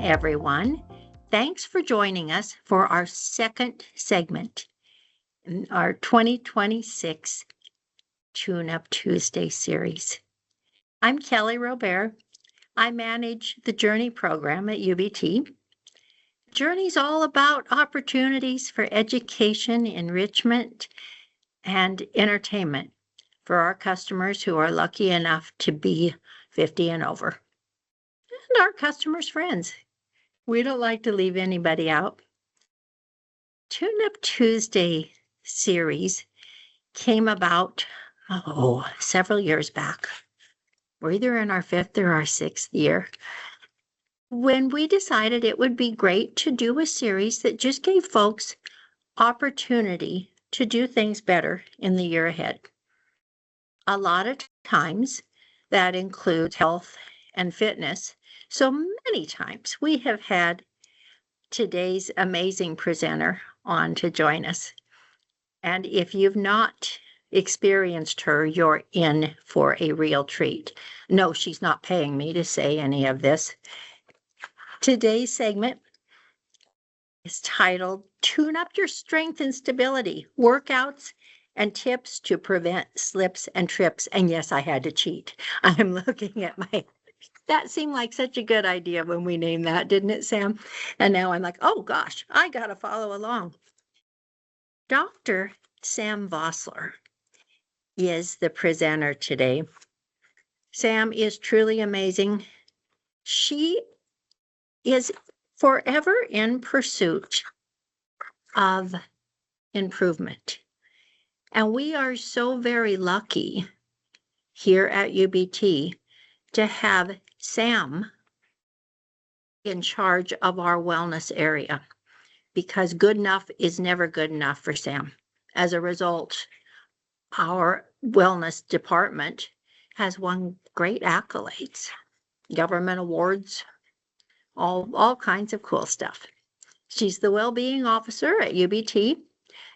everyone. Thanks for joining us for our second segment in our 2026 Tune-Up Tuesday series. I'm Kelly Robert. I manage the Journey program at UBT. Journey's all about opportunities for education, enrichment, and entertainment for our customers who are lucky enough to be 50 and over, and our customers' friends. We don't like to leave anybody out. Tune-Up Tuesday series came about, several years back. We're either in our 5th or our 6th year, when we decided it would be great to do a series that just gave folks opportunity to do things better in the year ahead. A lot of times that includes health and fitness. So many times we have had today's amazing presenter on to join us. And if you've not experienced her, you're in for a real treat. No, she's not paying me to say any of this. Today's segment is titled Tune Up Your Strength and Stability, Workouts and Tips to Prevent Slips and Trips. And yes, I had to cheat. I'm looking at that seemed like such a good idea when we named that, didn't it, Sam? And now I'm like, oh gosh, I got to follow along. Dr. Sam Vosler is the presenter today. Sam is truly amazing. She is forever in pursuit of improvement. And we are so very lucky here at UBT to have Sam in charge of our wellness area, because good enough is never good enough for Sam. As a result, our wellness department has won great accolades, government awards, all kinds of cool stuff. She's the Wellbeing Officer at UBT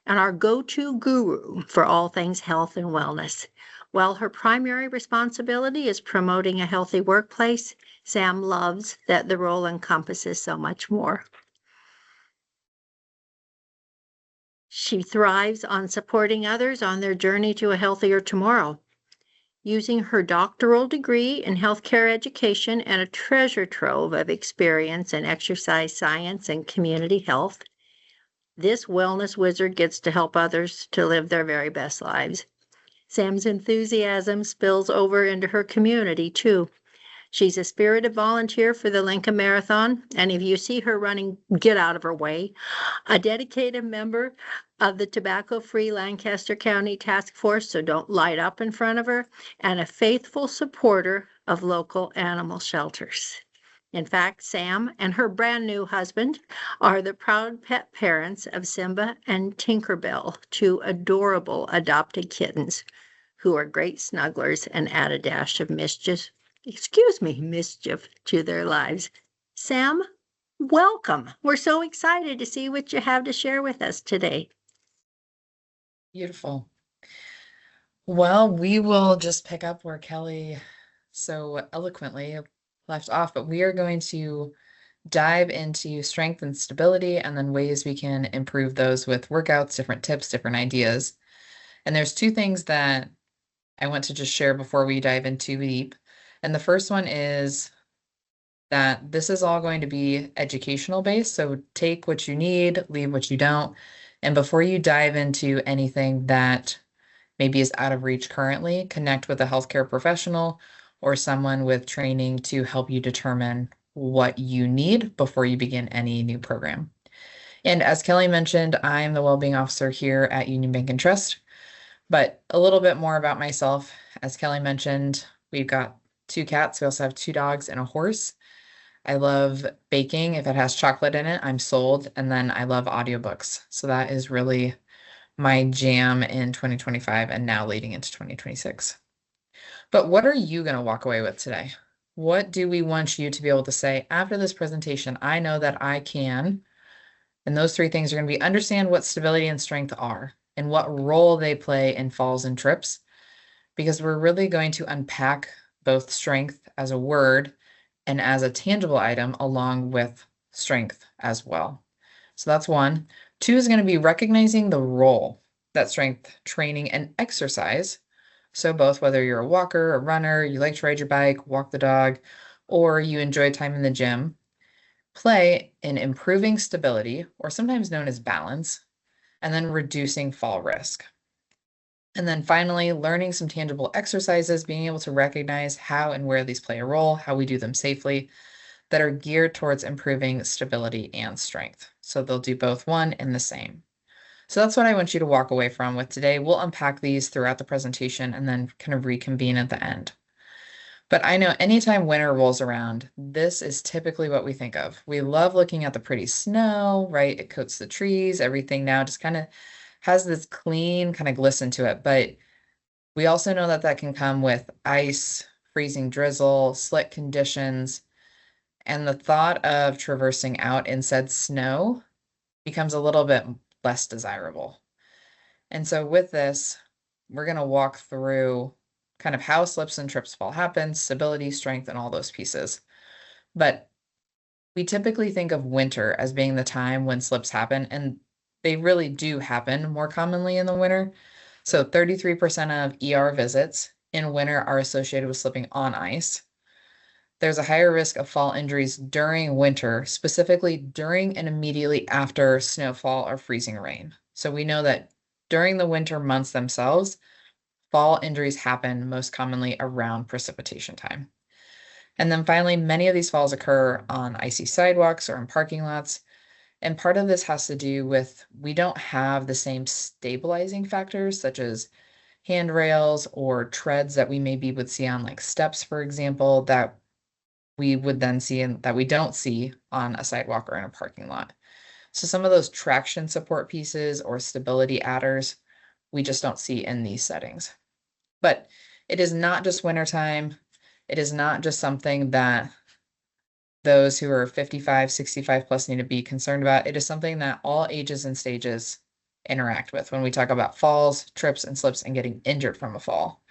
and our go-to guru for all things health and wellness. While her primary responsibility is promoting a healthy workplace, Sam loves that the role encompasses so much more. She thrives on supporting others on their journey to a healthier tomorrow. Using her doctoral degree in healthcare education and a treasure trove of experience in exercise science and community health, this wellness wizard gets to help others to live their very best lives. Sam's enthusiasm spills over into her community, too. She's a spirited volunteer for the Lincoln Marathon, and if you see her running, get out of her way. A dedicated member of the Tobacco-Free Lancaster County Task Force, so don't light up in front of her, and a faithful supporter of local animal shelters. In fact, Sam and her brand new husband are the proud pet parents of Simba and Tinkerbell, 2 adorable adopted kittens who are great snugglers and add a dash of mischief to their lives. Sam, welcome. We're so excited to see what you have to share with us today. Beautiful. Well, we will just pick up where Kelly so eloquently left off, but we are going to dive into strength and stability and then ways we can improve those with workouts, different tips, different ideas. And there's 2 things that I want to just share before we dive in too deep. And the first one is that this is all going to be educational based. So take what you need, leave what you don't. And before you dive into anything that maybe is out of reach currently, connect with a healthcare professional or someone with training to help you determine what you need before you begin any new program. And as Kelly mentioned, I'm the Wellbeing Officer here at Union Bank and Trust. But a little bit more about myself. As Kelly mentioned, we've got 2 cats. We also have 2 dogs and a horse. I love baking. If it has chocolate in it, I'm sold. And then I love audiobooks. So that is really my jam in 2025 and now leading into 2026. But what are you going to walk away with today? What do we want you to be able to say after this presentation? I know that I can. And those 3 things are going to be understand what stability and strength are and what role they play in falls and trips, because we're really going to unpack both strength as a word and as a tangible item along with strength as well. So that's one. Two is going to be recognizing the role that strength training and exercise, so both whether you're a walker, a runner, you like to ride your bike, walk the dog, or you enjoy time in the gym, play in improving stability, or sometimes known as balance, and then reducing fall risk. And then finally, learning some tangible exercises, being able to recognize how and where these play a role, how we do them safely, that are geared towards improving stability and strength. So they'll do both one and the same. So that's what I want you to walk away from with today. We'll unpack these throughout the presentation and then kind of reconvene at the end. But I know anytime winter rolls around, this is typically what we think of. We love looking at the pretty snow, right? It coats the trees, everything now just kind of has this clean kind of glisten to it. But we also know that that can come with ice, freezing drizzle, slick conditions, and the thought of traversing out in said snow becomes a little bit less desirable. And so with this, we're going to walk through kind of how slips and trips fall happen, stability, strength, and all those pieces. But we typically think of winter as being the time when slips happen, and they really do happen more commonly in the winter. So 33% of ER visits in winter are associated with slipping on ice. There's a higher risk of fall injuries during winter, specifically during and immediately after snowfall or freezing rain. So we know that during the winter months themselves, fall injuries happen most commonly around precipitation time. And then finally, many of these falls occur on icy sidewalks or in parking lots. And part of this has to do with we don't have the same stabilizing factors such as handrails or treads that we maybe would see on like steps, for example, that we would then see and that we don't see on a sidewalk or in a parking lot. So some of those traction support pieces or stability adders, we just don't see in these settings. But it is not just wintertime. It is not just something that those who are 55, 65 plus need to be concerned about. It is something that all ages and stages interact with when we talk about falls, trips, and slips and getting injured from a fall.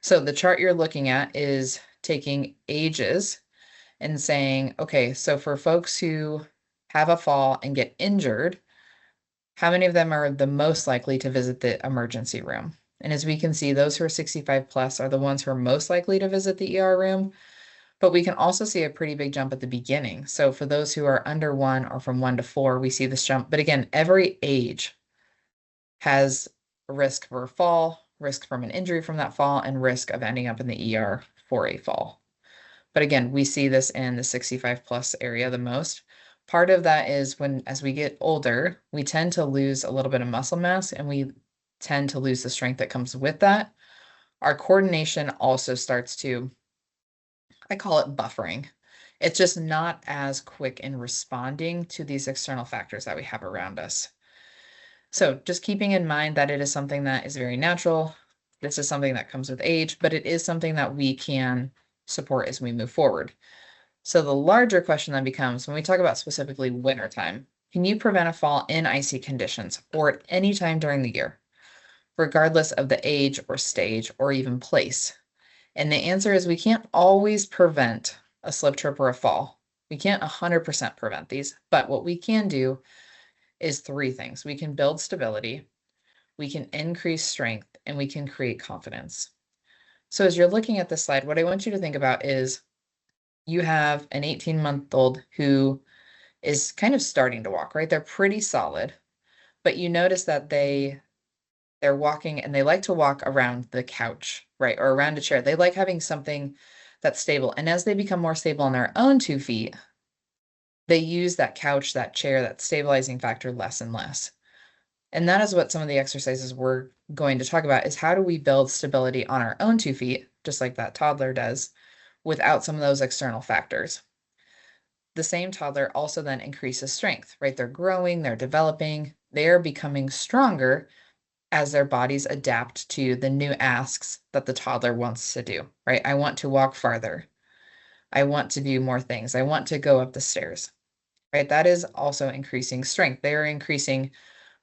So the chart you're looking at is taking ages and saying, okay, so for folks who have a fall and get injured, how many of them are the most likely to visit the emergency room? And as we can see, those who are 65 plus are the ones who are most likely to visit the ER room. But we can also see a pretty big jump at the beginning. So for those who are under 1 or from 1 to 4, we see this jump. But again, every age has a risk for a fall, risk from an injury from that fall, and risk of ending up in the ER for a fall. But again, we see this in the 65 plus area the most. Part of that is as we get older, we tend to lose a little bit of muscle mass and we tend to lose the strength that comes with that. Our coordination also starts to, I call it buffering. It's just not as quick in responding to these external factors that we have around us. So just keeping in mind that it is something that is very natural. This is something that comes with age, but it is something that we can support as we move forward. So the larger question then becomes, when we talk about specifically wintertime, can you prevent a fall in icy conditions or at any time during the year, regardless of the age or stage or even place? And the answer is we can't always prevent a slip, trip, or a fall. We can't 100% prevent these, but what we can do is 3 things. We can build stability, we can increase strength, and we can create confidence. So as you're looking at this slide, what I want you to think about is you have an 18-month-old who is kind of starting to walk, right? They're pretty solid, but you notice that they're walking and they like to walk around the couch, right? Or around a chair. They like having something that's stable. And as they become more stable on their own 2 feet, they use that couch, that chair, that stabilizing factor less and less. And that is what some of the exercises we're going to talk about is how do we build stability on our own 2 feet, just like that toddler does, without some of those external factors. The same toddler also then increases strength, right? They're growing, they're developing, they're becoming stronger as their bodies adapt to the new asks that the toddler wants to do, right? I want to walk farther. I want to do more things. I want to go up the stairs, right? That is also increasing strength. They are increasing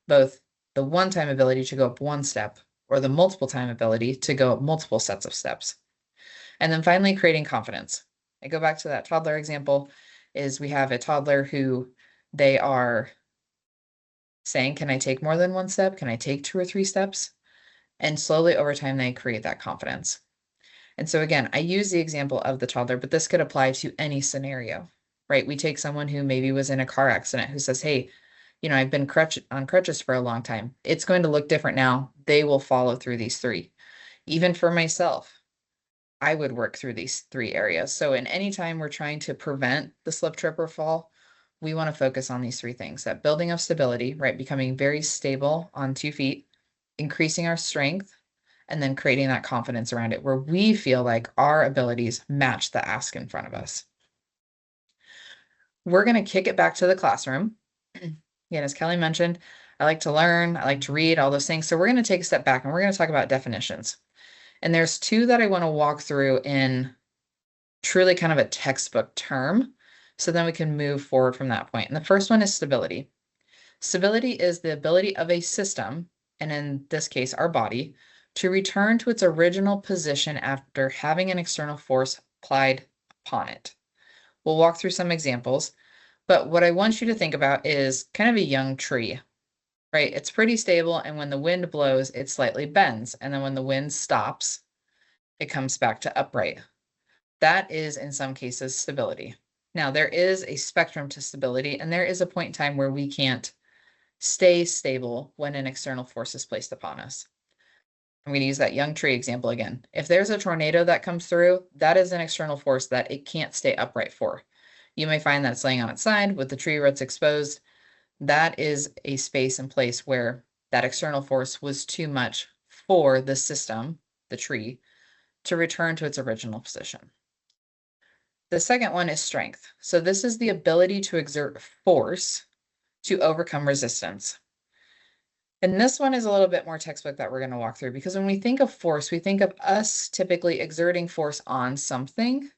both the one-time ability to go up 1 step or the multiple time ability to go up multiple sets of steps. And then finally, creating confidence. I go back to that toddler example, is we have a toddler who they are saying, can I take more than one step? Can I take 2 or 3 steps? And slowly over time, they create that confidence. And so again, I use the example of the toddler, but this could apply to any scenario, right? We take someone who maybe was in a car accident who says, hey, I've been on crutches for a long time. It's going to look different now. They will follow through these 3. Even for myself, I would work through these 3 areas. So in any time we're trying to prevent the slip, trip, or fall, we want to focus on these 3 things: that building of stability, right? Becoming very stable on 2 feet, increasing our strength, and then creating that confidence around it where we feel like our abilities match the ask in front of us. We're going to kick it back to the classroom. Again, as Kelly mentioned, I like to learn, I like to read, all those things. So we're going to take a step back and we're going to talk about definitions. And there's 2 that I want to walk through in truly kind of a textbook term, so then we can move forward from that point. And the first one is stability. Stability is the ability of a system, and in this case, our body, to return to its original position after having an external force applied upon it. We'll walk through some examples, but what I want you to think about is kind of a young tree, right? It's pretty stable, and when the wind blows, it slightly bends, and then when the wind stops, it comes back to upright. That is, in some cases, stability. Now, there is a spectrum to stability, and there is a point in time where we can't stay stable when an external force is placed upon us. I'm going to use that young tree example again. If there's a tornado that comes through, that is an external force that it can't stay upright for. You may find that it's laying on its side with the tree roots exposed. That is a space and place where that external force was too much for the system, the tree, to return to its original position. The second one is strength. So this is the ability to exert force to overcome resistance. And this one is a little bit more textbook that we're going to walk through, because when we think of force, we think of us typically exerting force on something,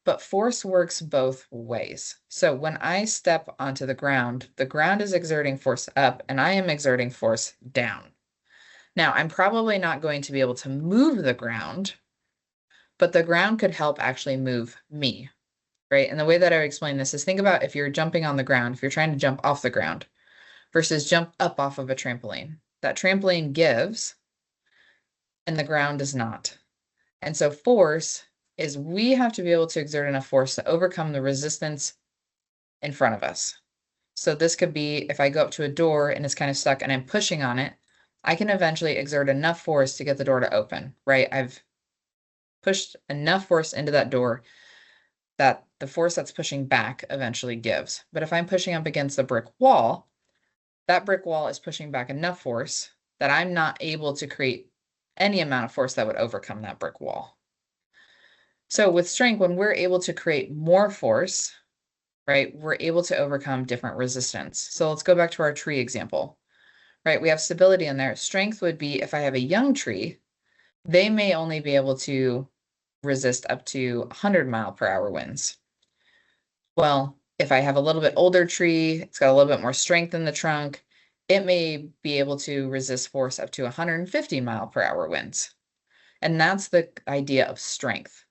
but force works both ways. So when I step onto the ground is exerting force up and I am exerting force down. Now, I'm probably not going to be able to move the ground, but the ground could help actually move me. Right? And the way that I would explain this is, think about if you're jumping on the ground, if you're trying to jump off the ground versus jump up off of a trampoline. That trampoline gives and the ground does not. And so force is, we have to be able to exert enough force to overcome the resistance in front of us. So this could be, if I go up to a door and it's kind of stuck and I'm pushing on it, I can eventually exert enough force to get the door to open, right? I've pushed enough force into that door that the force that's pushing back eventually gives. But if I'm pushing up against the brick wall, that brick wall is pushing back enough force that I'm not able to create any amount of force that would overcome that brick wall. So with strength, when we're able to create more force, right, we're able to overcome different resistance. So let's go back to our tree example, right? We have stability in there. Strength would be, if I have a young tree, they may only be able to resist up to 100-mile-per-hour winds. Well, if I have a little bit older tree, it's got a little bit more strength in the trunk, it may be able to resist force up to 150-mile-per-hour winds. And that's the idea of strength,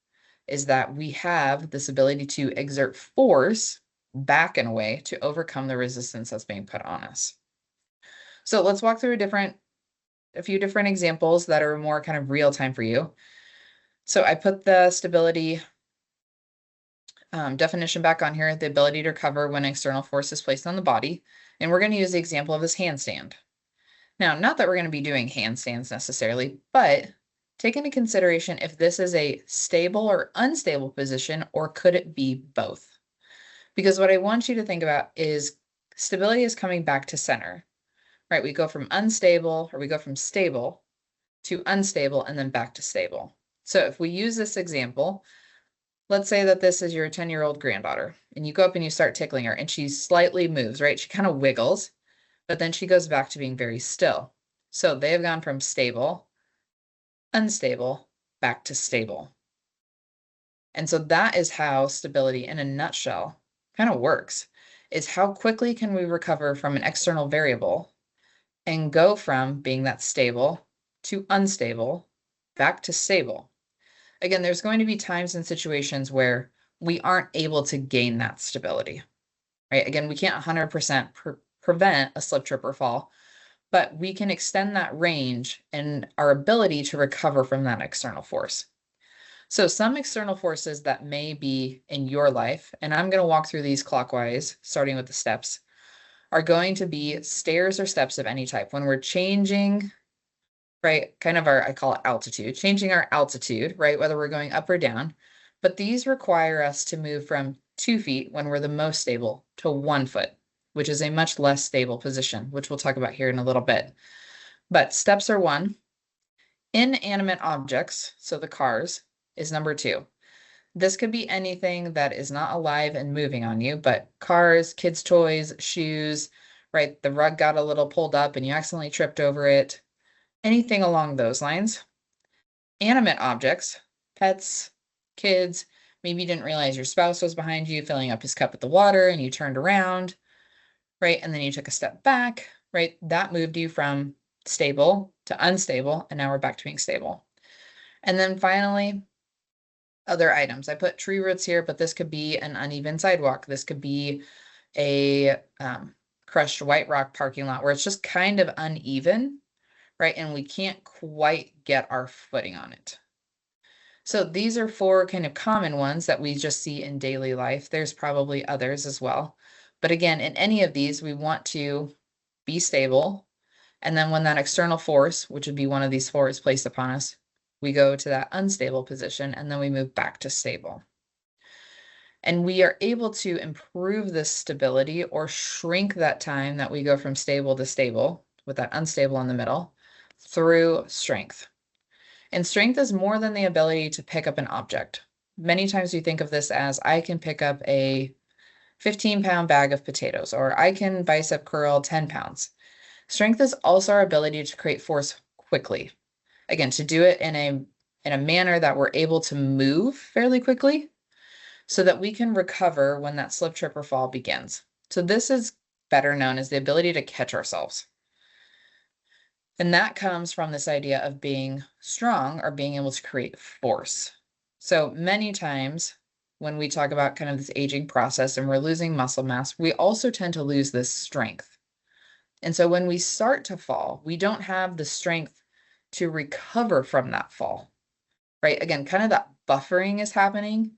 is that we have this ability to exert force back in a way to overcome the resistance that's being put on us. So let's walk through a few different examples that are more kind of real time for you. So I put the stability definition back on here, the ability to recover when external force is placed on the body. And we're going to use the example of this handstand. Now, not that we're going to be doing handstands necessarily, but take into consideration if this is a stable or unstable position, or could it be both? Because what I want you to think about is stability is coming back to center, right? We go from unstable, or we go from stable to unstable and then back to stable. So if we use this example, let's say that this is your 10-year-old granddaughter and you go up and you start tickling her and she slightly moves, right? She kind of wiggles, but then she goes back to being very still. So they have gone from stable, unstable, back to stable. And so that is how stability in a nutshell kind of works, is how quickly can we recover from an external variable and go from being that stable to unstable back to stable. Again, there's going to be times and situations where we aren't able to gain that stability, right? Again, we can't 100% prevent a slip, trip, or fall, but we can extend that range and our ability to recover from that external force. So some external forces that may be in your life, and I'm going to walk through these clockwise, starting with the steps, are going to be stairs or steps of any type. When we're changing, right, kind of I call it altitude, changing our altitude, right, whether we're going up or down, but these require us to move from 2 feet when we're the most stable to 1 foot, which is a much less stable position, which we'll talk about here in a little bit. But steps are 1. Inanimate objects, so the cars, is number 2. This could be anything that is not alive and moving on you, but cars, kids' toys, shoes, right? The rug got a little pulled up and you accidentally tripped over it. Anything along those lines. Animate objects, pets, kids, maybe you didn't realize your spouse was behind you filling up his cup with the water and you turned around, right? And then you took a step back, right? That moved you from stable to unstable, and now we're back to being stable. And then finally, other items. I put tree roots here, but this could be an uneven sidewalk. This could be a crushed white rock parking lot where it's just kind of uneven, right? And we can't quite get our footing on it. So these are 4 kind of common ones that we just see in daily life. There's probably others as well. But again, in any of these, we want to be stable. And then when that external force, which would be one of these 4, is placed upon us, we go to that unstable position and then we move back to stable. And we are able to improve this stability or shrink that time that we go from stable to stable with that unstable in the middle through strength. And strength is more than the ability to pick up an object. Many times we think of this as I can pick up a 15-pound bag of potatoes, or I can bicep curl 10 pounds. Strength is also our ability to create force quickly. Again, to do it in a manner that we're able to move fairly quickly so that we can recover when that slip, trip, or fall begins. So this is better known as the ability to catch ourselves. And that comes from this idea of being strong or being able to create force. So many times when we talk about kind of this aging process and we're losing muscle mass, we also tend to lose this strength. And so when we start to fall, we don't have the strength to recover from that fall, right? Again, kind of that buffering is happening.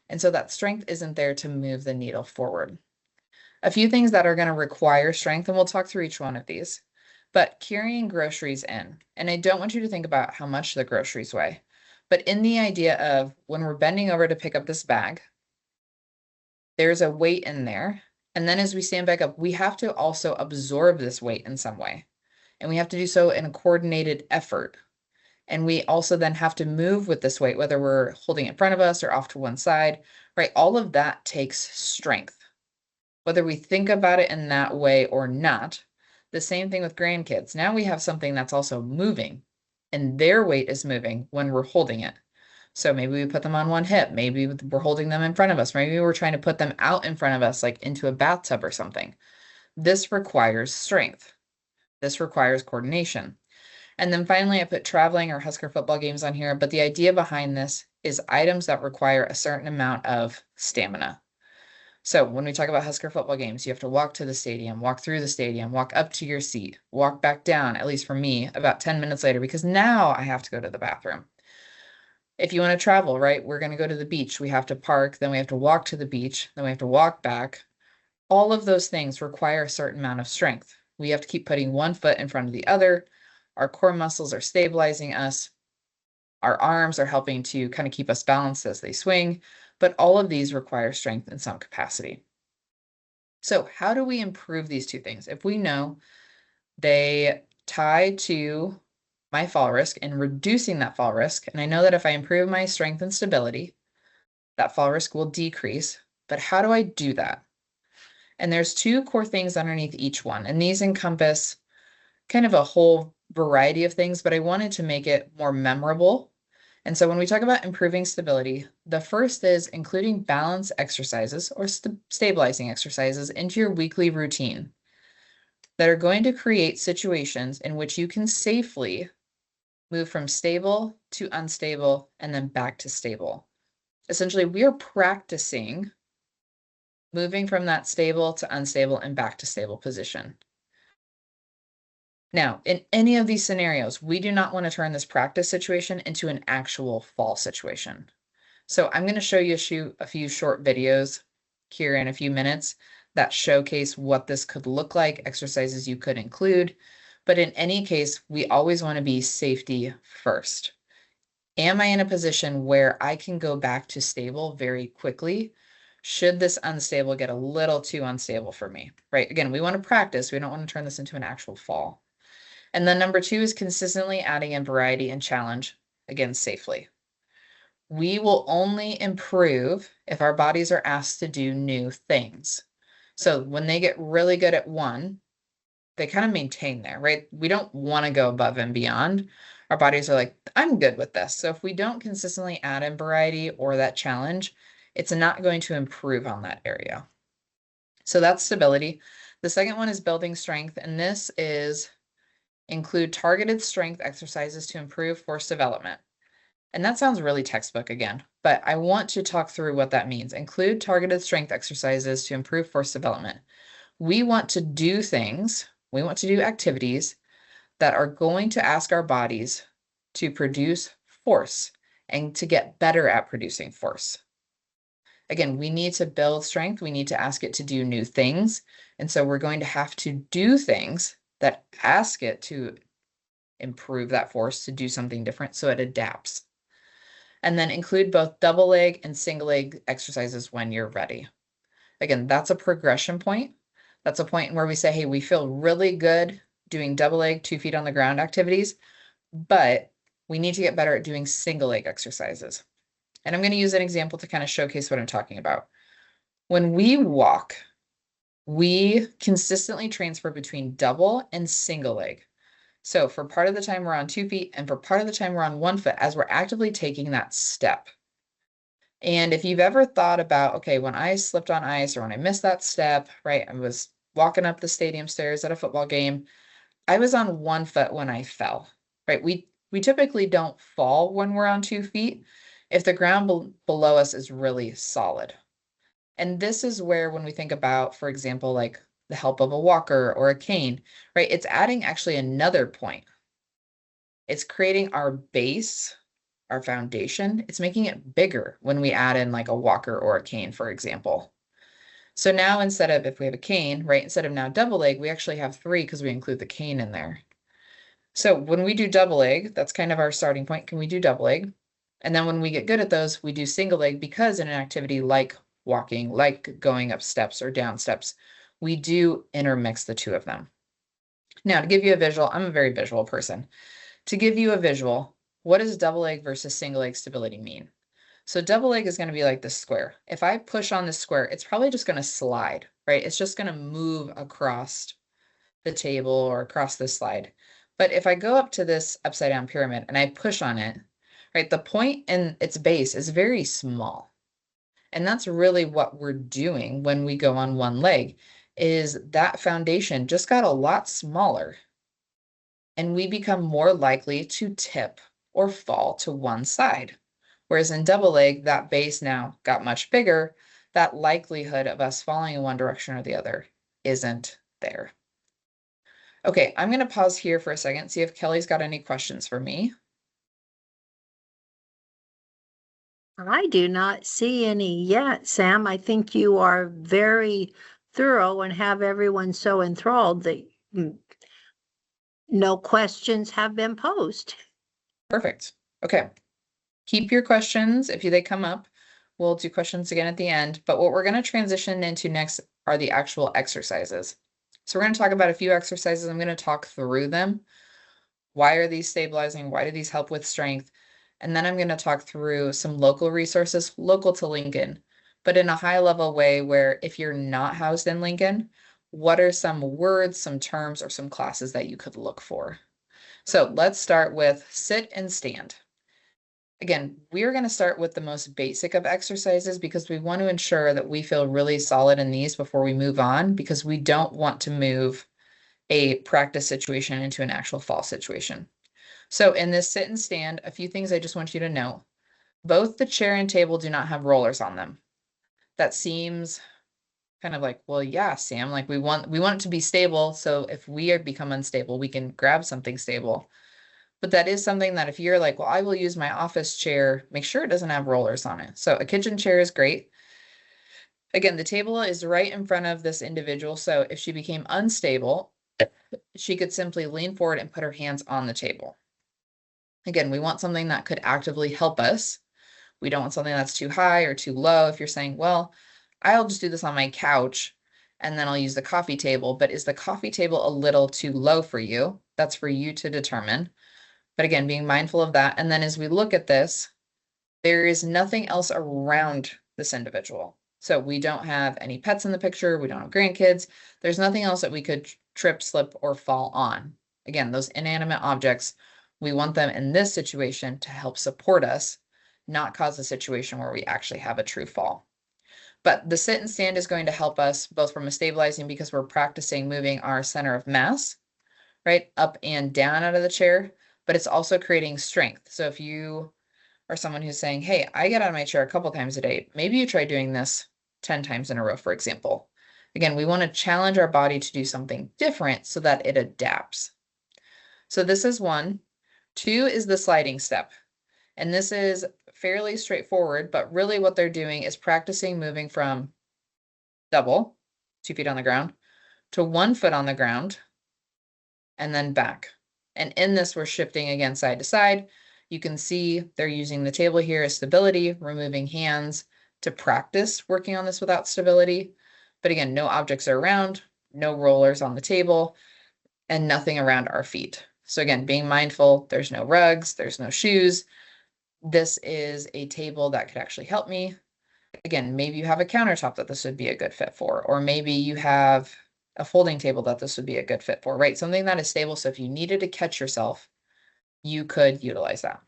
And so that strength isn't there to move the needle forward. A few things that are going to require strength, and we'll talk through each one of these, but carrying groceries in. And I don't want you to think about how much the groceries weigh, but in the idea of when we're bending over to pick up this bag, there's a weight in there. And then as we stand back up, we have to also absorb this weight in some way. And we have to do so in a coordinated effort. And we also then have to move with this weight, whether we're holding it in front of us or off to one side, right? All of that takes strength. Whether we think about it in that way or not, the same thing with grandkids. Now we have something that's also moving, and their weight is moving when we're holding it. So maybe we put them on one hip, maybe we're holding them in front of us, maybe we're trying to put them out in front of us, like into a bathtub or something. This requires strength. This requires coordination. And then finally, I put traveling or Husker football games on here, but the idea behind this is items that require a certain amount of stamina. So when we talk about Husker football games, you have to walk to the stadium, walk through the stadium, walk up to your seat, walk back down, at least for me, about 10 minutes later, because now I have to go to the bathroom. If you want to travel, right, we're going to go to the beach. We have to park, then we have to walk to the beach, then we have to walk back. All of those things require a certain amount of strength. We have to keep putting one foot in front of the other. Our core muscles are stabilizing us. Our arms are helping to kind of keep us balanced as they swing, but all of these require strength in some capacity. So how do we improve these 2 things? If we know they tie to my fall risk and reducing that fall risk, and I know that if I improve my strength and stability, that fall risk will decrease, but how do I do that? And there's 2 core things underneath each one, and these encompass kind of a whole variety of things, but I wanted to make it more memorable. And so when we talk about improving stability, the first is including balance exercises or stabilizing exercises into your weekly routine that are going to create situations in which you can safely move from stable to unstable and then back to stable. Essentially, we are practicing moving from that stable to unstable and back to stable position. Now, in any of these scenarios, we do not want to turn this practice situation into an actual fall situation. So I'm going to show you a few short videos here in a few minutes that showcase what this could look like, exercises you could include. But in any case, we always want to be safety first. Am I in a position where I can go back to stable very quickly? Should this unstable get a little too unstable for me, right? Again, we want to practice. We don't want to turn this into an actual fall. And then number 2 is consistently adding in variety and challenge, again, safely. We will only improve if our bodies are asked to do new things. So when they get really good at one, they kind of maintain there, right? We don't want to go above and beyond. Our bodies are like, I'm good with this. So if we don't consistently add in variety or that challenge, it's not going to improve on that area. So that's stability. The second one is building strength, and this is include targeted strength exercises to improve force development. And that sounds really textbook again, but I want to talk through what that means. Include targeted strength exercises to improve force development. We want to do things, we want to do activities that are going to ask our bodies to produce force and to get better at producing force. Again, we need to build strength. We need to ask it to do new things. And so we're going to have to do things that ask it to improve that force to do something different so it adapts. And then include both double leg and single leg exercises when you're ready. Again, that's a progression point. That's a point where we say, hey, we feel really good doing double leg, 2 feet on the ground activities, but we need to get better at doing single leg exercises. And I'm going to use an example to kind of showcase what I'm talking about. When we walk, we consistently transfer between double and single leg. So for part of the time we're on 2 feet and for part of the time we're on 1 foot as we're actively taking that step. And if you've ever thought about, okay, when I slipped on ice or when I missed that step, right, I was walking up the stadium stairs at a football game, I was on 1 foot when I fell, right? We typically don't fall when we're on 2 feet if the ground below us is really solid. And this is where when we think about, for example, like the help of a walker or a cane, right? It's adding actually another point. It's creating our base, our foundation. It's making it bigger when we add in like a walker or a cane, for example. So now instead of, if we have a cane, right, instead of now double leg, we actually have 3 because we include the cane in there. So when we do double leg, that's kind of our starting point. Can we do double leg? And then when we get good at those, we do single leg because in an activity like walking, like going up steps or down steps, we do intermix the 2 of them. Now, to give you a visual, I'm a very visual person. To give you a visual, what does double leg versus single leg stability mean? So double leg is going to be like this square. If I push on this square, it's probably just going to slide, right? It's just going to move across the table or across this slide. But if I go up to this upside down pyramid and I push on it, right, the point in its base is very small. And that's really what we're doing when we go on one leg, is that foundation just got a lot smaller and we become more likely to tip or fall to one side. Whereas in double leg, that base now got much bigger. That likelihood of us falling in one direction or the other isn't there. Okay, I'm going to pause here for a second, see if Kelly's got any questions for me. I do not see any yet, Sam. I think you are very thorough and have everyone so enthralled that no questions have been posed. Perfect. Okay. Keep your questions if they come up. We'll do questions again at the end. But what we're going to transition into next are the actual exercises. So we're going to talk about a few exercises. I'm going to talk through them. Why are these stabilizing? Why do these help with strength? And then I'm going to talk through some local resources, local to Lincoln, but in a high level way where if you're not housed in Lincoln, what are some words, some terms, or some classes that you could look for? So let's start with sit and stand. Again, we're going to start with the most basic of exercises because we want to ensure that we feel really solid in these before we move on, because we don't want to move a practice situation into an actual fall situation. So in this sit and stand, a few things I just want you to know. Both the chair and table do not have rollers on them. That seems kind of like, well, yeah, Sam, like we want it to be stable. So if we become unstable, we can grab something stable. But that is something that if you're like, well, I will use my office chair, make sure it doesn't have rollers on it. So a kitchen chair is great. Again, the table is right in front of this individual. So if she became unstable, she could simply lean forward and put her hands on the table. Again, we want something that could actively help us. We don't want something that's too high or too low. If you're saying, well, I'll just do this on my couch and then I'll use the coffee table, but is the coffee table a little too low for you? That's for you to determine. But again, being mindful of that. And then as we look at this, there is nothing else around this individual. So we don't have any pets in the picture. We don't have grandkids. There's nothing else that we could trip, slip, or fall on. Again, those inanimate objects, we want them in this situation to help support us, not cause a situation where we actually have a true fall. But the sit and stand is going to help us both from a stabilizing because we're practicing moving our center of mass, right, up and down out of the chair, but it's also creating strength. So if you are someone who's saying, hey, I get out of my chair a couple times a day, maybe you try doing this 10 times in a row, for example. Again, we want to challenge our body to do something different so that it adapts. So this is 1. 2 is the sliding step. And this is fairly straightforward, but really what they're doing is practicing moving from double, 2 feet on the ground, to 1 foot on the ground, and then back. And in this, we're shifting again side to side. You can see they're using the table here as stability, removing hands to practice working on this without stability. But again, no objects are around, no rollers on the table, and nothing around our feet. So again, being mindful, there's no rugs, there's no shoes. This is a table that could actually help me. Again, maybe you have a countertop that this would be a good fit for, or maybe you have a folding table that this would be a good fit for, right? Something that is stable. So if you needed to catch yourself, you could utilize that.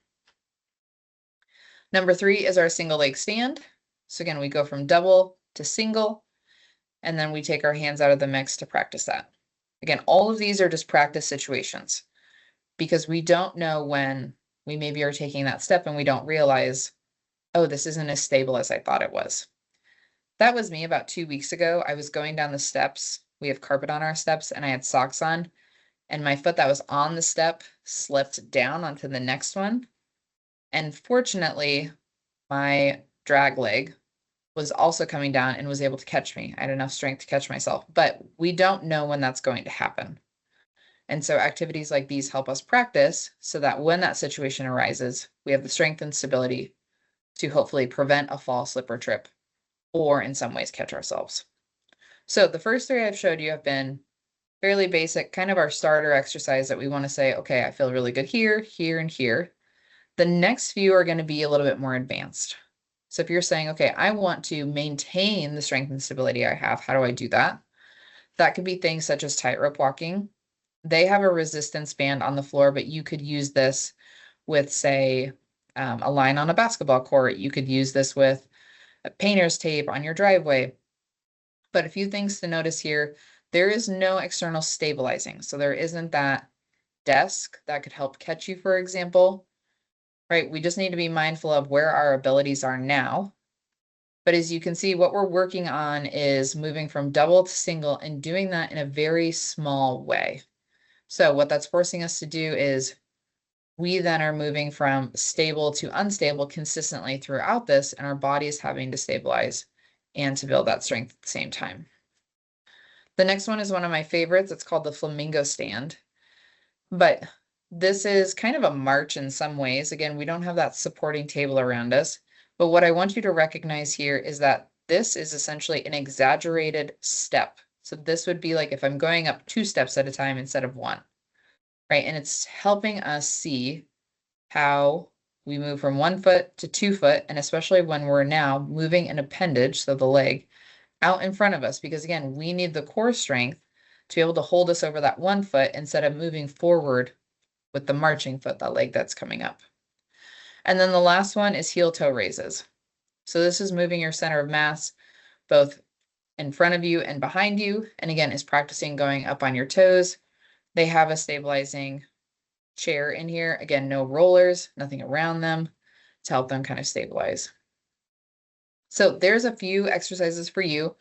Number 3 is our single leg stand. So again, we go from double to single, and then we take our hands out of the mix to practice that. Again, all of these are just practice situations because we don't know when we maybe are taking that step and we don't realize, oh, this isn't as stable as I thought it was. That was me about 2 weeks ago. I was going down the steps. We have carpet on our steps and I had socks on, and my foot that was on the step slipped down onto the next one. And fortunately, my drag leg was also coming down and was able to catch me. I had enough strength to catch myself, but we don't know when that's going to happen. And so activities like these help us practice so that when that situation arises, we have the strength and stability to hopefully prevent a fall, slip, or trip, or in some ways catch ourselves. So the first 3 I've showed you have been fairly basic, kind of our starter exercise that we want to say, okay, I feel really good here, here, and here. The next few are going to be a little bit more advanced. So if you're saying, okay, I want to maintain the strength and stability I have, how do I do that? That could be things such as tightrope walking. They have a resistance band on the floor, but you could use this with, say, a line on a basketball court. You could use this with a painter's tape on your driveway. But a few things to notice here, there is no external stabilizing. So there isn't that desk that could help catch you, for example, right? We just need to be mindful of where our abilities are now. But as you can see, what we're working on is moving from double to single and doing that in a very small way. So what that's forcing us to do is we then are moving from stable to unstable consistently throughout this, and our body is having to stabilize and to build that strength at the same time. The next one is one of my favorites. It's called the flamingo stand. But this is kind of a march in some ways. Again, we don't have that supporting table around us. But what I want you to recognize here is that this is essentially an exaggerated step. So this would be like if I'm going up 2 steps at a time instead of 1, right? And it's helping us see how we move from 1 foot to 2 foot, and especially when we're now moving an appendage, so the leg, out in front of us, because again, we need the core strength to be able to hold us over that 1 foot instead of moving forward with the marching foot, that leg that's coming up. And then the last one is heel toe raises. So this is moving your center of mass both in front of you and behind you. And again, is practicing going up on your toes. They have a stabilizing chair in here. Again, no rollers, nothing around them. to help them kind of stabilize. So there's a few exercises for you.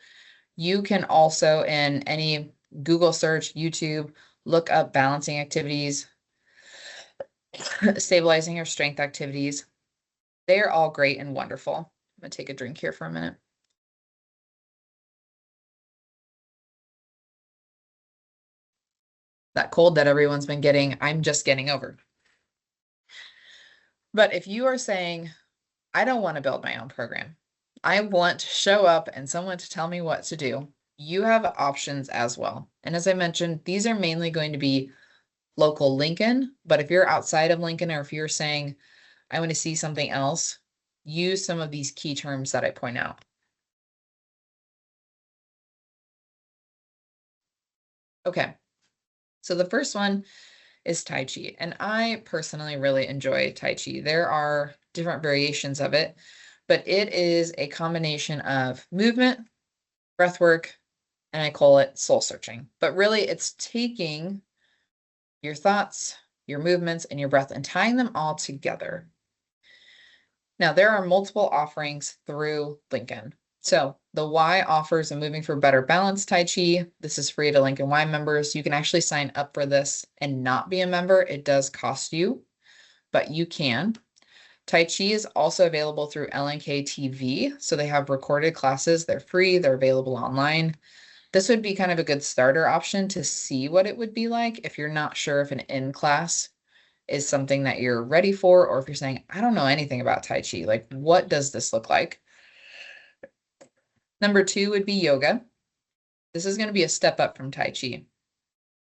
You can also, in any Google search, YouTube, look up balancing activities, stabilizing or strength activities. They're all great and wonderful. I'm going to take a drink here for a minute. That cold that everyone's been getting, I'm just getting over. But if you are saying, I don't want to build my own program, I want to show up and someone to tell me what to do, you have options as well. And as I mentioned, these are mainly going to be local Lincoln, but if you're outside of Lincoln, or if you're saying, I want to see something else, use some of these key terms that I point out. Okay, so the first one is Tai Chi, and I personally really enjoy Tai Chi. There are different variations of it, but it is a combination of movement, breath work, and I call it soul searching. But really, it's taking your thoughts, your movements, and your breath and tying them all together. Now, there are multiple offerings through Lincoln. So the Y offers a Moving for Better Balance Tai Chi. This is free to Lincoln Y members. You can actually sign up for this and not be a member. It does cost you, but you can. Tai Chi is also available through LNK TV. So they have recorded classes. They're free. They're available online. This would be kind of a good starter option to see what it would be like if you're not sure if an in-class is something that you're ready for, or if you're saying, I don't know anything about Tai Chi, like what does this look like? Number 2 would be yoga. This is going to be a step up from Tai Chi.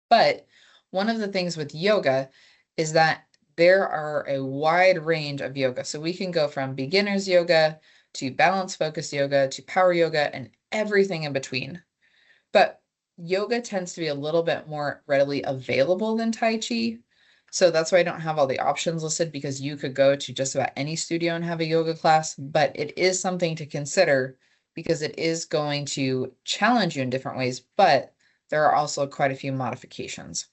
But one of the things with yoga is that there are a wide range of yoga. So we can go from beginner's yoga to balance focused yoga to power yoga and everything in between. But yoga tends to be a little bit more readily available than Tai Chi. So that's why I don't have all the options listed, because you could go to just about any studio and have a yoga class, but it is something to consider because it is going to challenge you in different ways, but there are also quite a few modifications.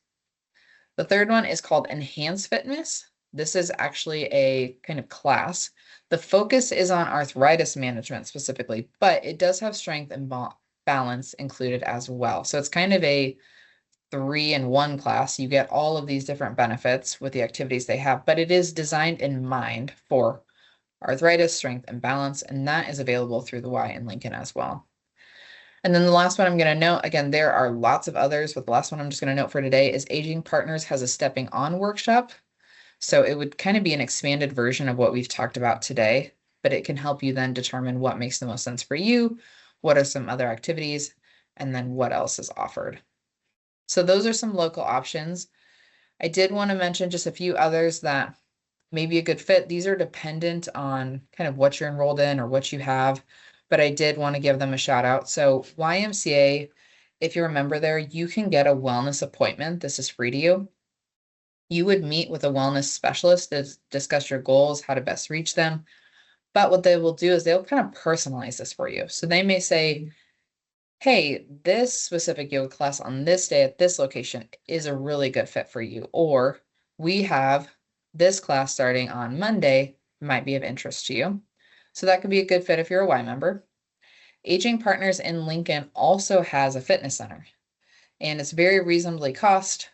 The third one is called Enhanced Fitness. This is actually a kind of class. The focus is on arthritis management specifically, but it does have strength and balance included as well. So it's kind of a 3-in-1 class. You get all of these different benefits with the activities they have, but it is designed in mind for arthritis, strength, and balance, and that is available through the Y in Lincoln as well. And then the last one I'm going to note, again, there are lots of others, but the last one I'm just going to note for today is Aging Partners has a stepping on workshop. So it would kind of be an expanded version of what we've talked about today, but it can help you then determine what makes the most sense for you, what are some other activities, and then what else is offered. So those are some local options. I did want to mention just a few others that may be a good fit. These are dependent on kind of what you're enrolled in or what you have, but I did want to give them a shout out. So YMCA, if you're a member there, you can get a wellness appointment. This is free to you. You would meet with a wellness specialist to discuss your goals, how to best reach them. But what they will do is they'll kind of personalize this for you. So they may say, hey, this specific yoga class on this day at this location is a really good fit for you. Or we have this class starting on Monday, might be of interest to you. So that could be a good fit if you're a Y member. Aging Partners in Lincoln also has a fitness center, and it's very reasonably cost.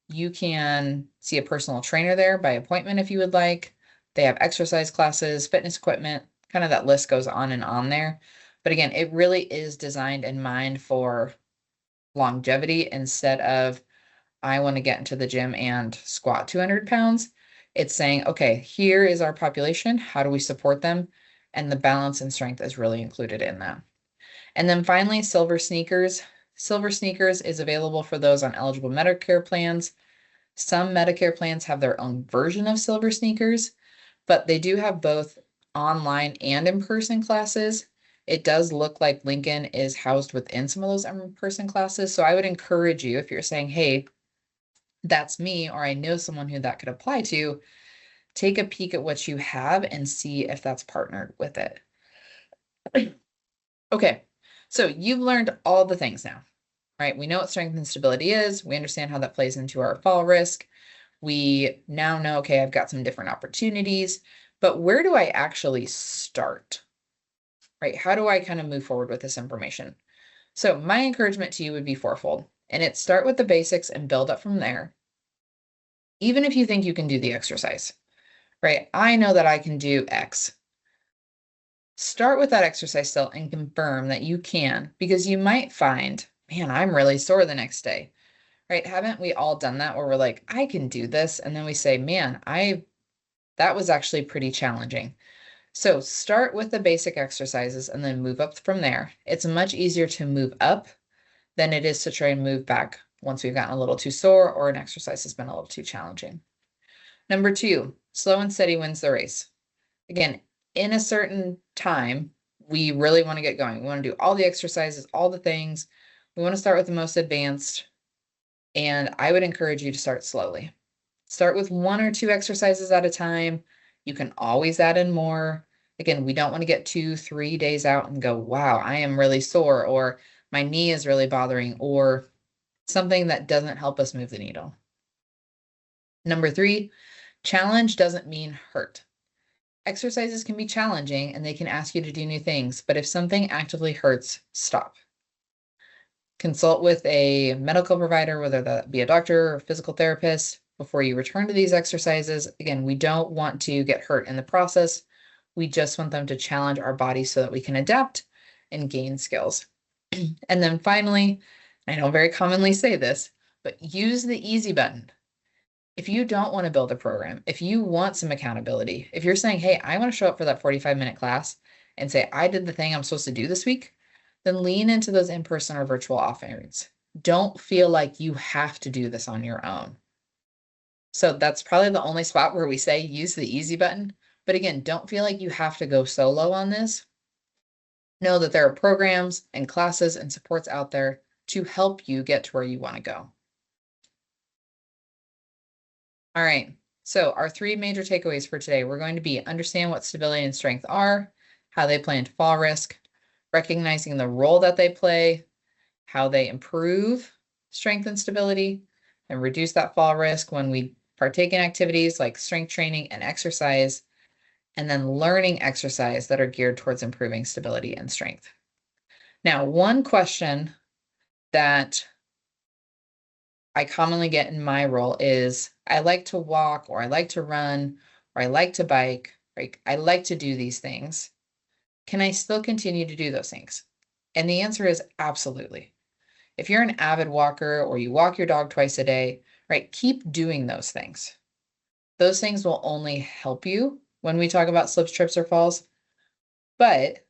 You can see a personal trainer there by appointment if you would like. They have exercise classes, fitness equipment, kind of that list goes on and on there. But again, it really is designed in mind for longevity instead of, I want to get into the gym and squat 200 pounds. It's saying, okay, here is our population. How do we support them? And the balance and strength is really included in that. And then finally, Silver Sneakers. Silver Sneakers is available for those on eligible Medicare plans. Some Medicare plans have their own version of Silver Sneakers, but they do have both online and in-person classes. It does look like Lincoln is housed within some of those in-person classes. So I would encourage you, if you're saying, hey, that's me, or I know someone who that could apply to, take a peek at what you have and see if that's partnered with it. Okay, so you've learned all the things now, right? We know what strength and stability is. We understand how that plays into our fall risk. We now know, okay, I've got some different opportunities. but where do I actually start? Right? How do I kind of move forward with this information? So my encouragement to you would be fourfold, and it's start with the basics and build up from there. Even if you think you can do the exercise, right? I know that I can do X. Start with that exercise still and confirm that you can, because you might find, man, I'm really sore the next day, right? Haven't we all done that where we're like, I can do this. And then we say, man, that was actually pretty challenging. So start with the basic exercises and then move up from there. It's much easier to move up than it is to try and move back once we've gotten a little too sore or an exercise has been a little too challenging. Number 2, slow and steady wins the race. Again, in a certain time, we really want to get going. We want to do all the exercises, all the things. We want to start with the most advanced. And I would encourage you to start slowly. Start with 1 or 2 exercises at a time. You can always add in more. Again, we don't want to get 2, 3 days out and go, wow, I am really sore, or my knee is really bothering, or something that doesn't help us move the needle. Number 3, challenge doesn't mean hurt. Exercises can be challenging and they can ask you to do new things, but if something actively hurts, stop. Consult with a medical provider, whether that be a doctor or physical therapist, before you return to these exercises. Again, we don't want to get hurt in the process. We just want them to challenge our body so that we can adapt and gain skills. And then finally, I don't very commonly say this, but use the easy button. If you don't want to build a program, if you want some accountability, if you're saying, hey, I want to show up for that 45-minute class and say, I did the thing I'm supposed to do this week, then lean into those in-person or virtual offerings. Don't feel like you have to do this on your own. So that's probably the only spot where we say use the easy button. But again, don't feel like you have to go solo on this. Know that there are programs and classes and supports out there to help you get to where you want to go. All right, so our 3 major takeaways for today, we're going to be understand what stability and strength are, how they play into fall risk, recognizing the role that they play, how they improve strength and stability, and reduce that fall risk when we partake in activities like strength training and exercise, and then learning exercise that are geared towards improving stability and strength. Now, one question that I commonly get in my role is I like to walk, or I like to run, or I like to bike, right? I like to do these things. Can I still continue to do those things? And the answer is absolutely. If you're an avid walker or you walk your dog twice a day, right, keep doing those things. Those things will only help you when we talk about slips, trips, or falls. But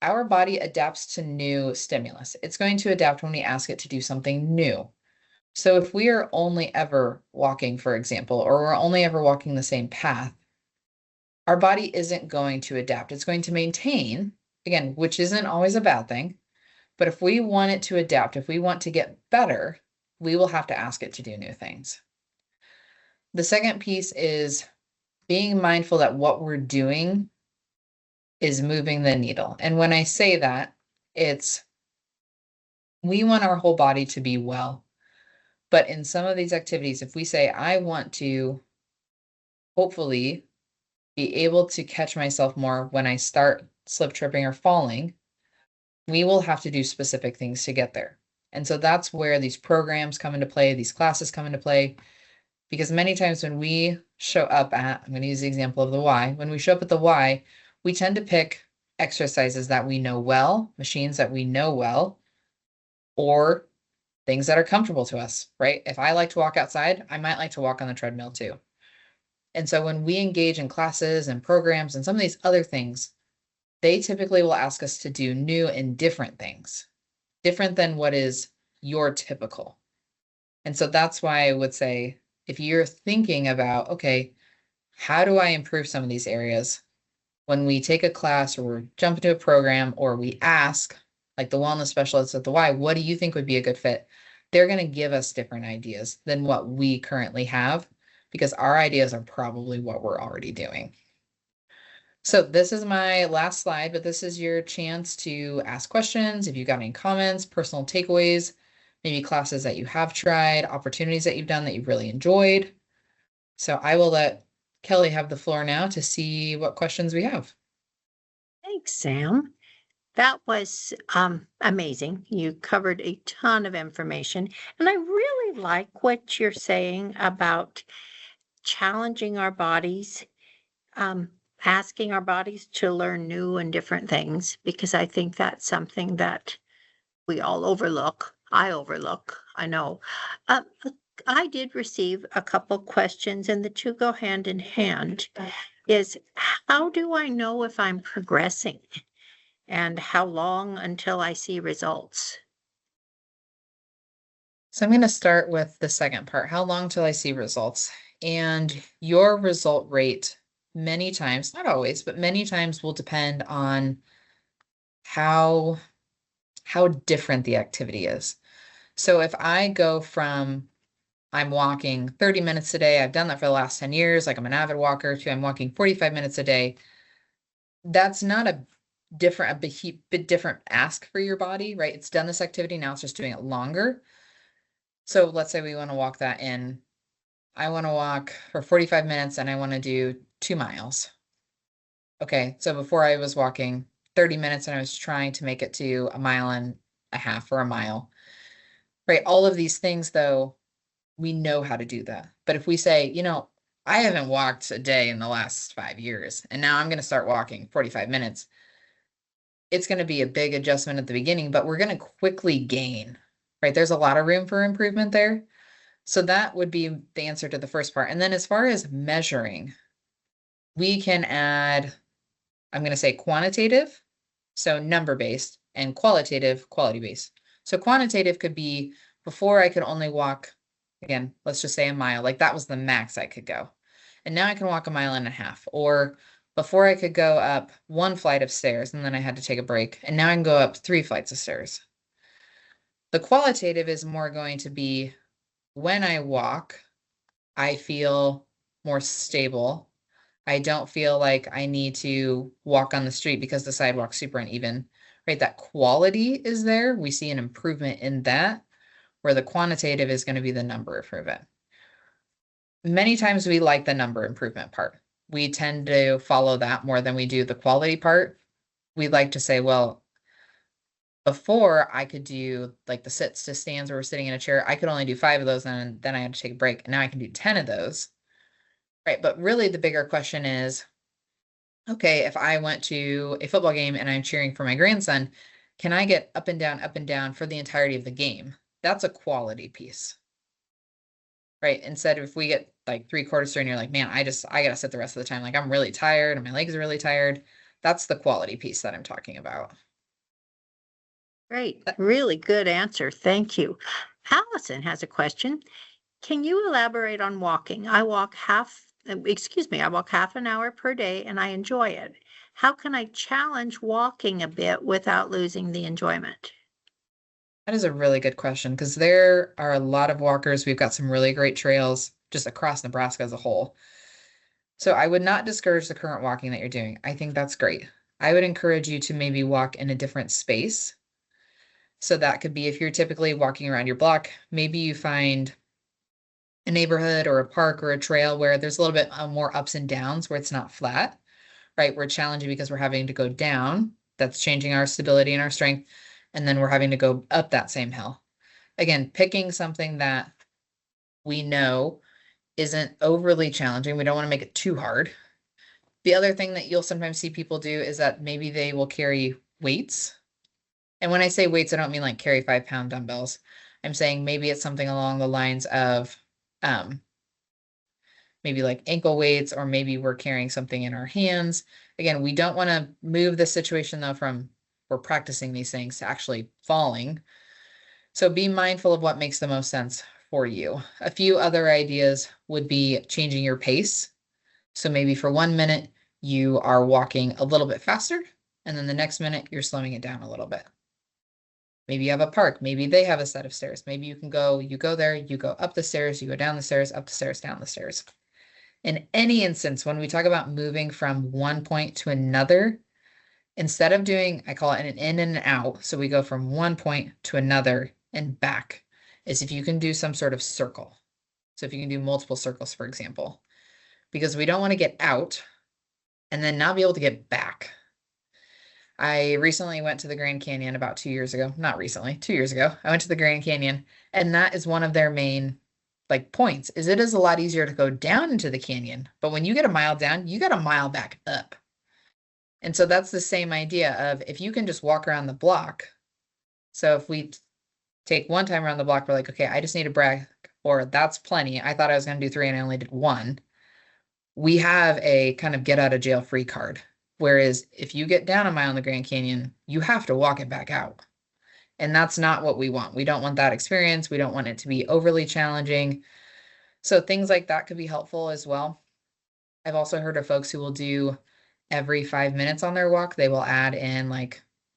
our body adapts to new stimulus. It's going to adapt when we ask it to do something new. So if we are only ever walking, for example, or we're only ever walking the same path, our body isn't going to adapt. It's going to maintain, again, which isn't always a bad thing. But if we want it to adapt, if we want to get better, we will have to ask it to do new things. The second piece is being mindful that what we're doing is moving the needle. And when I say that, it's we want our whole body to be well. But in some of these activities, if we say, I want to hopefully be able to catch myself more when I start slip tripping or falling, we will have to do specific things to get there. And so that's where these programs come into play, these classes come into play, because many times when we show up at, I'm going to use the example of the Y, when we show up at the Y, we tend to pick exercises that we know well, machines that we know well, or things that are comfortable to us, right? If I like to walk outside, I might like to walk on the treadmill too. And so when we engage in classes and programs and some of these other things, they typically will ask us to do new and different things, different than what is your typical. And so that's why I would say, if you're thinking about, okay, how do I improve some of these areas? When we take a class or jump into a program or we ask, like the wellness specialists at the Y, what do you think would be a good fit? They're going to give us different ideas than what we currently have, because our ideas are probably what we're already doing. So this is my last slide, but this is your chance to ask questions. If you've got any comments, personal takeaways, maybe classes that you have tried, opportunities that you've done that you've really enjoyed. So I will let Kelly have the floor now to see what questions we have. Thanks, Sam. That was amazing. You covered a ton of information, and I really like what you're saying about challenging our bodies, um, asking our bodies to learn new and different things, because I think that's something that we all overlook. I overlook, I know. Uh, I did receive a couple questions, and the two go hand in hand. Is how do I know if I'm progressing and how long until I see results? So I'm going to start with the second part. How long till I see results? And your result rate many times, not always, but many times will depend on how different the activity is. So if I go from I'm walking 30 minutes a day, I've done that for the last 10 years, like I'm an avid walker, to I'm walking 45 minutes a day, that's not a bit different ask for your body, right? It's done this activity, now it's just doing it longer. So let's say we want to walk that in. I want to walk for 45 minutes and I want to do 2 miles. Okay, so before I was walking 30 minutes and I was trying to make it to a mile and a half or a mile. Right? All of these things though, we know how to do that. But if we say, I haven't walked a day in the last 5 years, and now I'm going to start walking 45 minutes, it's going to be a big adjustment at the beginning, but we're going to quickly gain, right? There's a lot of room for improvement there. So that would be the answer to the first part. And then as far as measuring, we can add, I'm going to say quantitative, so number based, and qualitative, quality based. So quantitative could be before I could only walk, again, let's just say a mile, like that was the max I could go. And now I can walk a mile and a half. Or before I could go up 1 flight of stairs and then I had to take a break. And now I can go up 3 flights of stairs. The qualitative is more going to be when I walk, I feel more stable. I don't feel like I need to walk on the street because the sidewalk's super uneven, right? That quality is there. We see an improvement in that, where the quantitative is going to be the number improvement. Many times we like the number improvement part. We tend to follow that more than we do the quality part. We like to say, well, before I could do like the sits to stands where we're sitting in a chair, I could only do 5 of those and then I had to take a break. And now I can do 10 of those. Right. But really the bigger question is, okay, if I went to a football game and I'm cheering for my grandson, can I get up and down for the entirety of the game? That's a quality piece. Right. Instead of if we get like 3/4 through and you're like, man, I gotta sit the rest of the time. Like I'm really tired and my legs are really tired. That's the quality piece that I'm talking about. Great, really good answer. Thank you. Allison has a question. Can you elaborate on walking? I walk half an hour per day and I enjoy it. How can I challenge walking a bit without losing the enjoyment? That is a really good question because there are a lot of walkers. We've got some really great trails just across Nebraska as a whole. So I would not discourage the current walking that you're doing. I think that's great. I would encourage you to maybe walk in a different space. So that could be if you're typically walking around your block, maybe you find a neighborhood or a park or a trail where there's a little bit more ups and downs where it's not flat, right? We're challenging because we're having to go down. That's changing our stability and our strength. And then we're having to go up that same hill. Again, picking something that we know isn't overly challenging. We don't want to make it too hard. The other thing that you'll sometimes see people do is that maybe they will carry weights. And when I say weights, I don't mean like carry 5-pound dumbbells. I'm saying maybe it's something along the lines of maybe like ankle weights, or maybe we're carrying something in our hands. Again, we don't want to move the situation though from we're practicing these things to actually falling. So be mindful of what makes the most sense for you. A few other ideas would be changing your pace. So maybe for 1 minute, you are walking a little bit faster, and then the next minute, you're slowing it down a little bit. Maybe you have a park. Maybe they have a set of stairs. Maybe you go there, you go up the stairs, you go down the stairs, up the stairs, down the stairs. In any instance, when we talk about moving from one point to another, instead of doing, I call it an in and an out, so we go from one point to another and back, is if you can do some sort of circle. So if you can do multiple circles, for example, because we don't want to get out and then not be able to get back. I recently went to the Grand Canyon about 2 years ago. Not recently, 2 years ago. I went to the Grand Canyon, and that is one of their main points is it is a lot easier to go down into the canyon. But when you get a mile down, you got a mile back up. And so that's the same idea of if you can just walk around the block. So if we take one time around the block, we're like, okay, I just need a break, or that's plenty. I thought I was going to do 3 and I only did 1. We have a kind of get out of jail free card. Whereas if you get down a mile in the Grand Canyon, you have to walk it back out. And that's not what we want. We don't want that experience. We don't want it to be overly challenging. So things like that could be helpful as well. I've also heard of folks who will do every 5 minutes on their walk, they will add in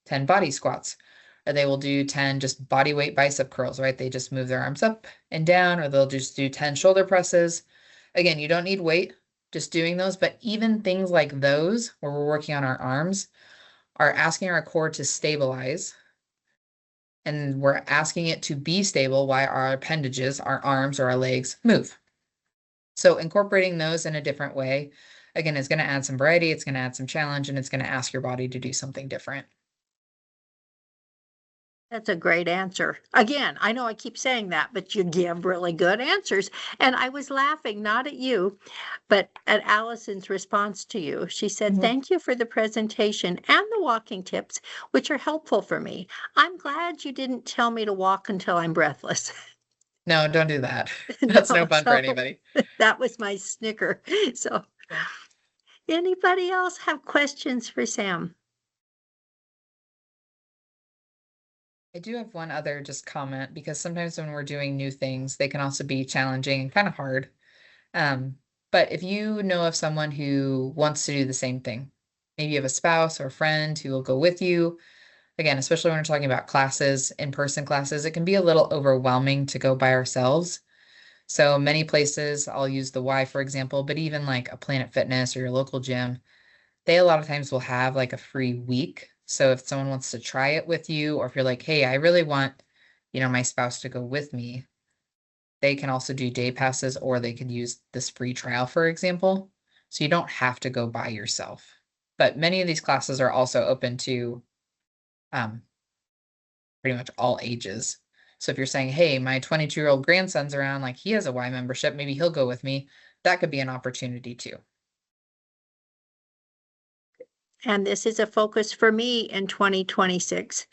10 body squats, or they will do 10 just body weight bicep curls, right? They just move their arms up and down, or they'll just do 10 shoulder presses. Again, you don't need weight, just doing those. But even things like those, where we're working on our arms, are asking our core to stabilize. And we're asking it to be stable while our appendages, our arms or our legs, move. So incorporating those in a different way, again, is going to add some variety, it's going to add some challenge, and it's going to ask your body to do something different. That's a great answer. Again, I know I keep saying that, but you give really good answers. And I was laughing, not at you, but at Allison's response to you. She said, thank you for the presentation and the walking tips, which are helpful for me. I'm glad you didn't tell me to walk until I'm breathless. No, don't do that. That's no fun for anybody. That was my snicker. So, anybody else have questions for Sam? I do have one other just comment, because sometimes when we're doing new things, they can also be challenging and kind of hard. But if you know of someone who wants to do the same thing, maybe you have a spouse or a friend who will go with you. Again, especially when we're talking about classes, in-person classes, it can be a little overwhelming to go by ourselves. So many places, I'll use the Y for example, but even like a Planet Fitness or your local gym, they a lot of times will have a free week. So if someone wants to try it with you, or if you're like, hey, I really want, my spouse to go with me, they can also do day passes, or they could use this free trial, for example. So you don't have to go by yourself. But many of these classes are also open to pretty much all ages. So if you're saying, hey, my 22-year-old grandson's around, he has a Y membership, maybe he'll go with me, that could be an opportunity too. And this is a focus for me in 2026.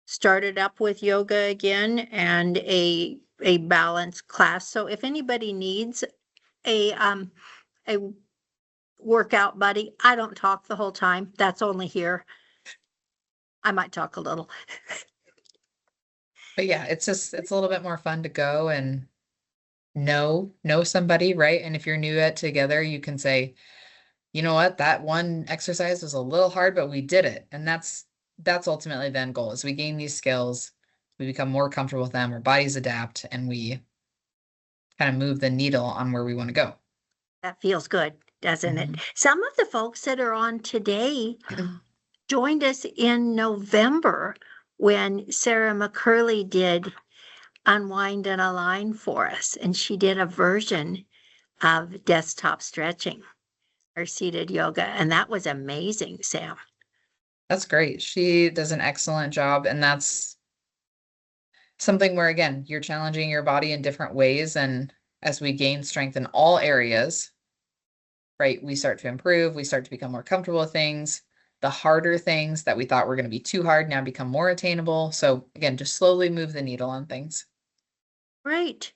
Started up with yoga again and a balanced class. So if anybody needs a workout buddy, I don't talk the whole time. That's only here. I might talk a little. But yeah, it's a little bit more fun to go and know somebody, right? And if you're new at together, you can say, you know what, that one exercise was a little hard, but we did it. And that's ultimately the end goal. As we gain these skills, we become more comfortable with them, our bodies adapt, and we kind of move the needle on where we want to go. That feels good, doesn't it? Some of the folks that are on today joined us in November when Sarah McCurley did Unwind and Align for us, and she did a version of desktop stretching or seated yoga, and that was amazing, Sam. That's great. She does an excellent job, and that's something where, again, you're challenging your body in different ways, and as we gain strength in all areas, right, we start to improve, we start to become more comfortable with things. The harder things that we thought were going to be too hard now become more attainable. So again, just slowly move the needle on things. Great.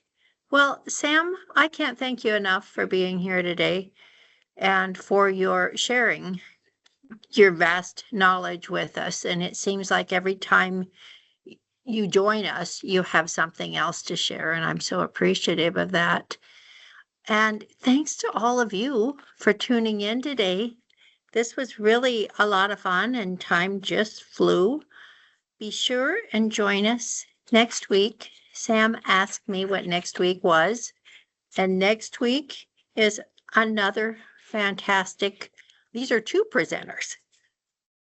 Well, Sam, I can't thank you enough for being here today and for your sharing your vast knowledge with us. And it seems like every time you join us, you have something else to share. And I'm so appreciative of that. And thanks to all of you for tuning in today. This was really a lot of fun and time just flew. Be sure and join us next week. Sam asked me what next week was. And next week is another fantastic, these are 2 presenters,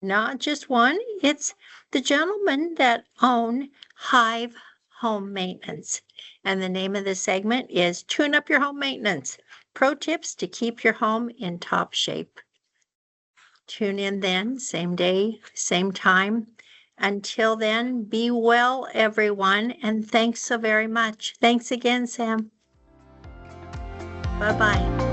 not just one. It's the gentlemen that own Hive Home Maintenance. And the name of the segment is Tune Up Your Home Maintenance. pro tips to keep your home in top shape. Tune in then, same day, same time. Until then, be well, everyone, and thanks so very much. Thanks again, Sam. Bye-bye.